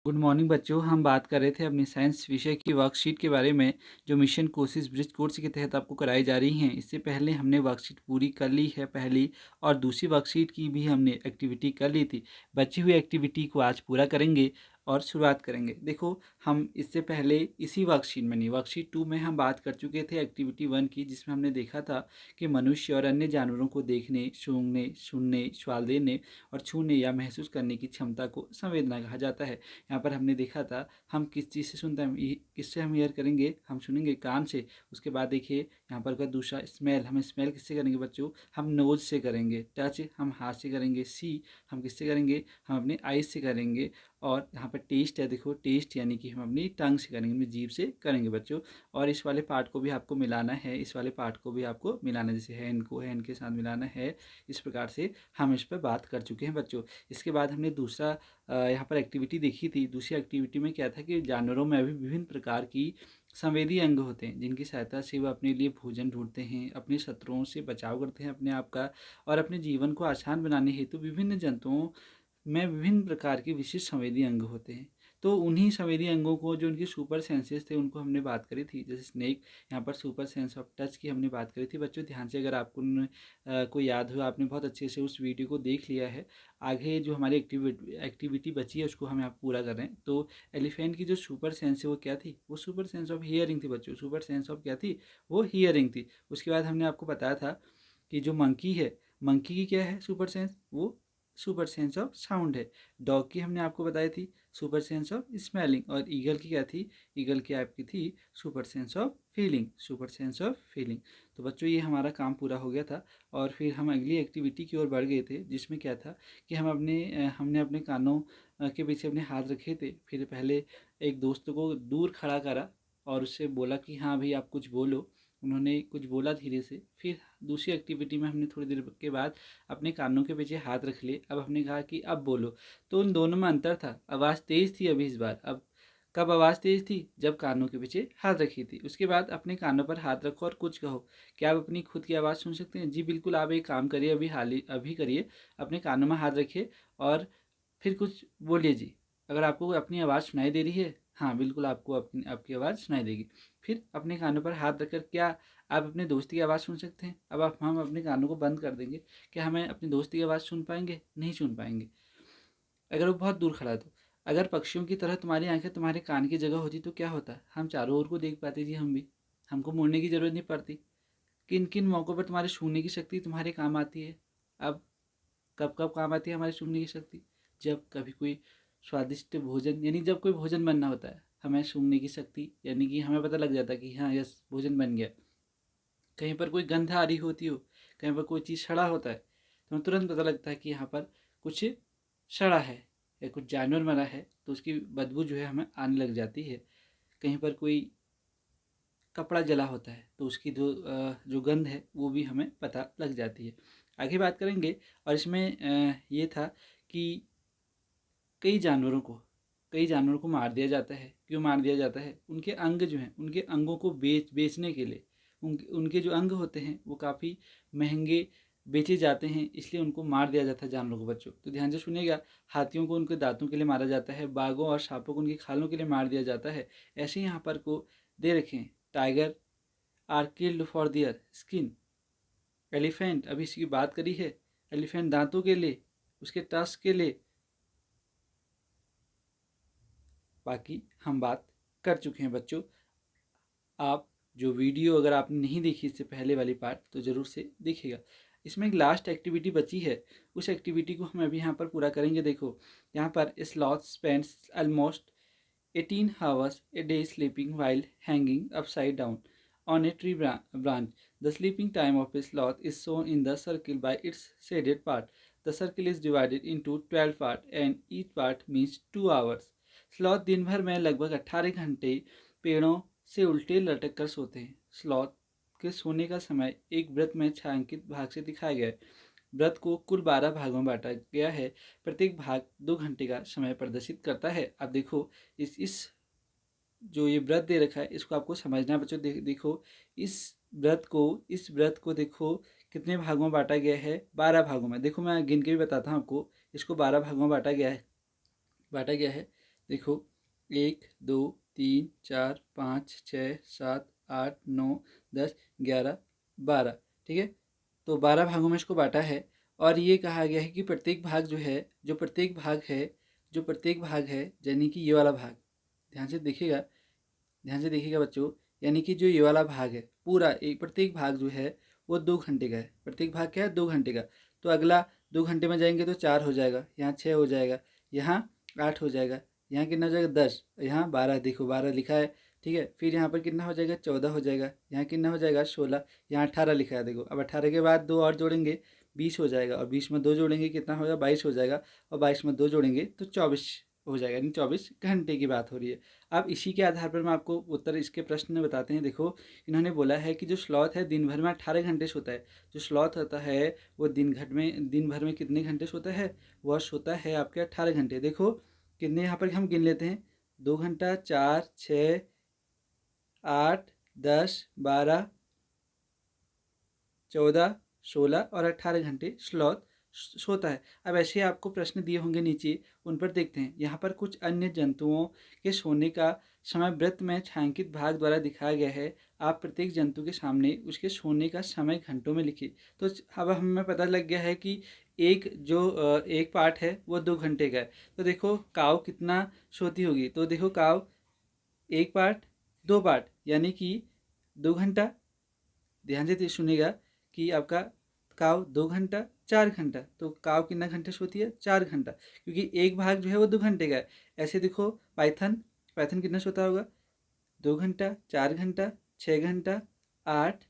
Good morning बच्चों। हम बात कर रहे थे अपनी साइंस विषय की वर्कशीट के बारे में, जो मिशन कोशिश ब्रिज कोर्स के तहत आपको कराई जा रही हैं। इससे पहले हमने वर्कशीट पूरी कर ली है पहली, और दूसरी वर्कशीट की भी हमने एक्टिविटी कर ली थी। बची हुई एक्टिविटी को आज पूरा करेंगे और शुरुआत करेंगे। देखो, हम इससे पहले इसी वर्कशीट में नहीं, वर्कशीट 2 में हम बात कर चुके थे एक्टिविटी 1 की, जिसमें हमने देखा था कि मनुष्य और अन्य जानवरों को देखने, सूंघने, सुनने, स्वाद लेने और छूने या महसूस करने की क्षमता को संवेदना कहा जाता है। यहाँ पर हमने देखा था हम किस चीज़ से सुनते हैं, किससे हम हेयर करेंगे, हम सुनेंगे कान से। उसके बाद देखिए यहाँ पर का दूसरा स्मेल, हम स्मेल किससे करेंगे बच्चों, हम नोज से करेंगे। टच हम हाथ से करेंगे। सी हम किससे करेंगे, हम अपने आइज से करेंगे। और यहाँ पर टेस्ट है, देखो टेस्ट यानी कि हम अपनी टंग से करेंगे, अपनी जीभ से करेंगे बच्चों। और इस वाले पार्ट को भी आपको मिलाना है, इस वाले पार्ट को भी आपको मिलाना है, जैसे हैंड को हैंड के साथ मिलाना है। इस प्रकार से हम इस पर बात कर चुके हैं बच्चों। इसके बाद हमने दूसरा यहाँ पर एक्टिविटी देखी थी। दूसरी एक्टिविटी में क्या था कि जानवरों में भी विभिन्न प्रकार की संवेदी अंग होते हैं, जिनकी सहायता से वह अपने लिए भोजन ढूंढते हैं, अपने शत्रुओं से बचाव करते हैं अपने आप का, और अपने जीवन को आसान बनाने हेतु विभिन्न जंतुओं में विभिन्न प्रकार के विशिष्ट संवेदी अंग होते हैं। तो उन्हीं संवेदी अंगों को, जो उनके सुपर सेंसेस थे, उनको हमने बात करी थी। जैसे स्नेक, यहाँ पर सुपर सेंस ऑफ टच की हमने बात करी थी बच्चों। ध्यान से अगर आपको को याद हो, आपने बहुत अच्छे से उस वीडियो को देख लिया है। आगे जो हमारी एक्टिविटी बची है उसको हम यहाँ पूरा कर रहे हैं। तो एलिफेंट की जो सुपर सेंस है वो क्या थी, वो सुपर सेंस ऑफ हियरिंग थी बच्चों। सुपर सेंस ऑफ क्या थी, वो हियरिंग थी। उसके बाद हमने आपको बताया था कि जो मंकी है, मंकी की क्या है सुपर सेंस, वो सुपर सेंस ऑफ साउंड है। डॉग की हमने आपको बताई थी सुपर सेंस ऑफ स्मेलिंग। और ईगल की क्या थी, ईगल की आपकी थी super sense of feeling, super sense of feeling. तो बच्चों ये हमारा काम पूरा हो गया था, और फिर हम अगली एक्टिविटी की ओर बढ़ गए थे, जिसमें क्या था कि हमने अपने कानों के पीछे अपने हाथ रखे थे। फिर पहले एक दोस्त को दूर खड़ा करा और उससे बोला कि हाँ भाई आप कुछ बोलो। उन्होंने कुछ बोला धीरे से। फिर दूसरी एक्टिविटी में हमने थोड़ी देर के बाद अपने कानों के पीछे हाथ रख लिए। अब हमने कहा कि अब बोलो। तो उन दोनों में अंतर था, आवाज़ तेज़ थी अभी इस बार। अब कब आवाज़ तेज़ थी, जब कानों के पीछे हाथ रखी थी। उसके बाद अपने कानों पर हाथ रखो और कुछ कहो। क्या आप अपनी खुद की आवाज़ सुन सकते हैं? जी बिल्कुल, आप एक काम करिए, अभी करिए, अपने कानों में हाथ रखिए और फिर कुछ बोलिए जी। अगर आपको अपनी आवाज़ सुनाई दे रही है, हाँ बिल्कुल आपको आपकी आवाज़ सुनाई देगी। फिर अपने कानों पर हाथ रखकर क्या आप अपने दोस्त की आवाज़ सुन सकते हैं? अब आप हम अपने कानों को बंद कर देंगे, क्या हमें अपने दोस्त की आवाज़ सुन पाएंगे? नहीं सुन पाएंगे, अगर वो बहुत दूर खड़ा है तो। अगर पक्षियों की तरह तुम्हारी आंखें तुम्हारे कान की जगह होती तो क्या होता, हम चारों ओर को देख पाते जी, हम भी, हमको मुड़ने की ज़रूरत नहीं पड़ती। किन किन मौक़ों पर तुम्हारे सूंघने की शक्ति तुम्हारे काम आती है? अब कब कब काम आती है हमारी सूंघने की शक्ति? जब कभी कोई स्वादिष्ट भोजन, यानी जब कोई भोजन बनना होता है, हमें सूंघने की शक्ति, यानी कि हमें पता लग जाता है कि हाँ यस भोजन बन गया। कहीं पर कोई गंध आ रही होती हो, कहीं पर कोई चीज़ सड़ा होता है, तो हमें तुरंत पता लगता है कि यहाँ पर कुछ सड़ा है या कुछ जानवर मरा है, तो उसकी बदबू जो है हमें आने लग जाती है। कहीं पर कोई कपड़ा जला होता है तो उसकी जो गंध है वो भी हमें पता लग जाती है। आगे बात करेंगे। और इसमें ये था कि कई जानवरों को कई जानवरों को मार दिया जाता है। क्यों मार दिया जाता है? उनके अंग जो हैं, उनके अंगों को बेचने के लिए, उनके जो अंग होते हैं वो काफ़ी महंगे बेचे जाते हैं, इसलिए उनको मार दिया जाता है जानवरों को बच्चों। तो ध्यान से सुनिएगा। हाथियों को उनके दांतों के लिए मारा जाता है, बाघों और सांपों को उनकी खालों के लिए मार दिया जाता है। ऐसे ही यहाँ पर को दे रखें, tiger are killed for their skin. Elephant, अभी इसकी बात करी है, एलिफेंट दांतों के लिए, उसके टस्क के लिए। बाकी हम बात कर चुके हैं बच्चों। आप जो वीडियो अगर आपने नहीं देखी इससे पहले वाली पार्ट, तो ज़रूर से देखिएगा। इसमें एक लास्ट एक्टिविटी बची है, उस एक्टिविटी को हम अभी यहाँ पर पूरा करेंगे। देखो यहाँ पर sloth spends almost 18 hours a day sleeping while hanging upside down on a tree branch. The sleeping time of a sloth is shown in the circle by its shaded part. The circle is divided into 12 parts and each part means 2 hours. Sloth दिन भर में लगभग 18 घंटे पेड़ों से उल्टे लटक कर सोते हैं। स्लॉथ के सोने का समय एक वृत्त में छायांकित भाग से दिखाया गया है। व्रत को कुल 12 भागों में बांटा गया है। प्रत्येक भाग 2 घंटे का समय प्रदर्शित करता है। अब देखो, इस जो ये व्रत दे रखा है इसको आपको समझना है बच्चों। देखो इस व्रत को देखो कितने भागों में बांटा गया है, 12 भागों में। देखो मैं गिन के भी बताता हूँ आपको। इसको 12 भागों में बांटा गया है। देखो 1 2 3 4 5 6 7 8 9 10 11 12, ठीक है। तो 12 भागों में इसको बांटा है और ये कहा गया है कि प्रत्येक भाग जो है, जो प्रत्येक भाग है यानी कि ये वाला भाग, ध्यान से देखिएगा, बच्चों, यानी कि जो ये वाला भाग है पूरा, एक प्रत्येक भाग जो है वो 2 घंटे का है। प्रत्येक भाग क्या है? 2 घंटे का। तो अगला 2 घंटे में जाएंगे तो 4 हो जाएगा, यहाँ 6 हो जाएगा, यहाँ 8 हो जाएगा, यहाँ कितना हो जाएगा? 10, यहाँ 12, देखो 12 लिखा है, ठीक है। फिर यहाँ पर कितना हो जाएगा? 14 हो जाएगा, यहाँ कितना हो जाएगा? 16, यहाँ 18 लिखा है, देखो। अब 18 के बाद 2 और जोड़ेंगे 20 हो जाएगा, और 20 में 2 जोड़ेंगे कितना होगा? 22 हो जाएगा, और 22 में 2 जोड़ेंगे तो 24 हो जाएगा, यानी 24 घंटे की बात हो रही है। अब इसी के आधार पर मैं आपको उत्तर इसके प्रश्न में बताते हैं। देखो, इन्होंने बोला है कि जो स्लॉथ है दिन भर में 18 घंटे सोता है। जो स्लॉथ होता है वो दिन भर में कितने घंटे सोता है? वह सोता है आपके 18 घंटे। देखो कितने यहाँ पर हम गिन लेते हैं, 2 घंटा, 4, 6, 8, 10, 12, 14, 16 और 18 घंटे स्लॉथ सोता है। अब ऐसे आपको प्रश्न दिए होंगे नीचे, उन पर देखते हैं। यहाँ पर कुछ अन्य जंतुओं के सोने का समय वृत्त में छायांकित भाग द्वारा दिखाया गया है। आप प्रत्येक जंतु के सामने उसके सोने का समय घंटों में लिखिए। तो अब हमें पता लग गया है कि एक पार्ट है वो 2 घंटे का है। तो देखो काऊ कितना सोती होगी, तो देखो काऊ एक पार्ट, 2 पार्ट, यानी कि 2 घंटा। ध्यान से सुनिएगा कि आपका काव 2 घंटा, 4 घंटा, तो काव कितना घंटे सोती है? 4 घंटा, क्योंकि एक भाग जो है वो 2 घंटे का है। ऐसे देखो पाइथन, कितना सोता होगा? 2 घंटा, 4 घंटा, 6 घंटा, 8,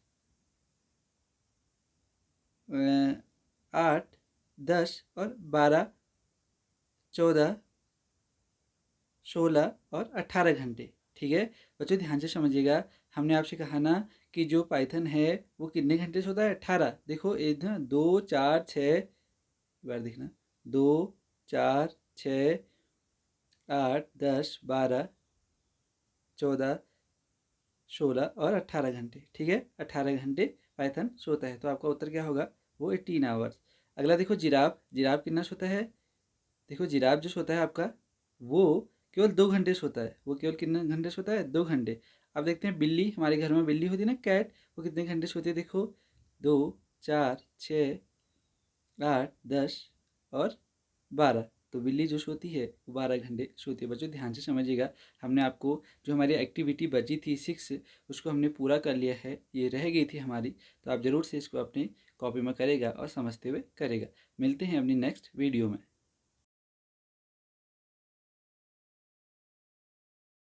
8, 10 और 12, 14, 16 और 18 घंटे, ठीक है। बच्चों ध्यान से समझिएगा, हमने आपसे कहा ना कि जो पाइथन है वो कितने घंटे सोता है? 18। देखो इधर 2 4 6, बार देखना, 2 4 6 8 10 12 14 16 और 18 घंटे, ठीक है। 18 घंटे पाइथन सोता है, तो आपका उत्तर क्या होगा? वो 18 आवर्स। अगला देखो जिराफ, कितना सोता है? देखो जिराफ जो सोता है आपका, वो केवल 2 घंटे सोता है। वो केवल कितने घंटे सोता है? 2 घंटे। अब देखते हैं बिल्ली, हमारे घर में बिल्ली होती है ना, कैट, वो कितने घंटे सोती है? देखो 2 4 6 8 10 और 12, तो बिल्ली जो सोती है वो 12 घंटे सोती है। बच्चों ध्यान से समझिएगा, हमने आपको जो हमारी एक्टिविटी बची थी 6, उसको हमने पूरा कर लिया है। ये रह गई थी हमारी, तो आप ज़रूर से इसको अपनी कॉपी में करेगा और समझते हुए करेगा। मिलते हैं अपनी नेक्स्ट वीडियो में।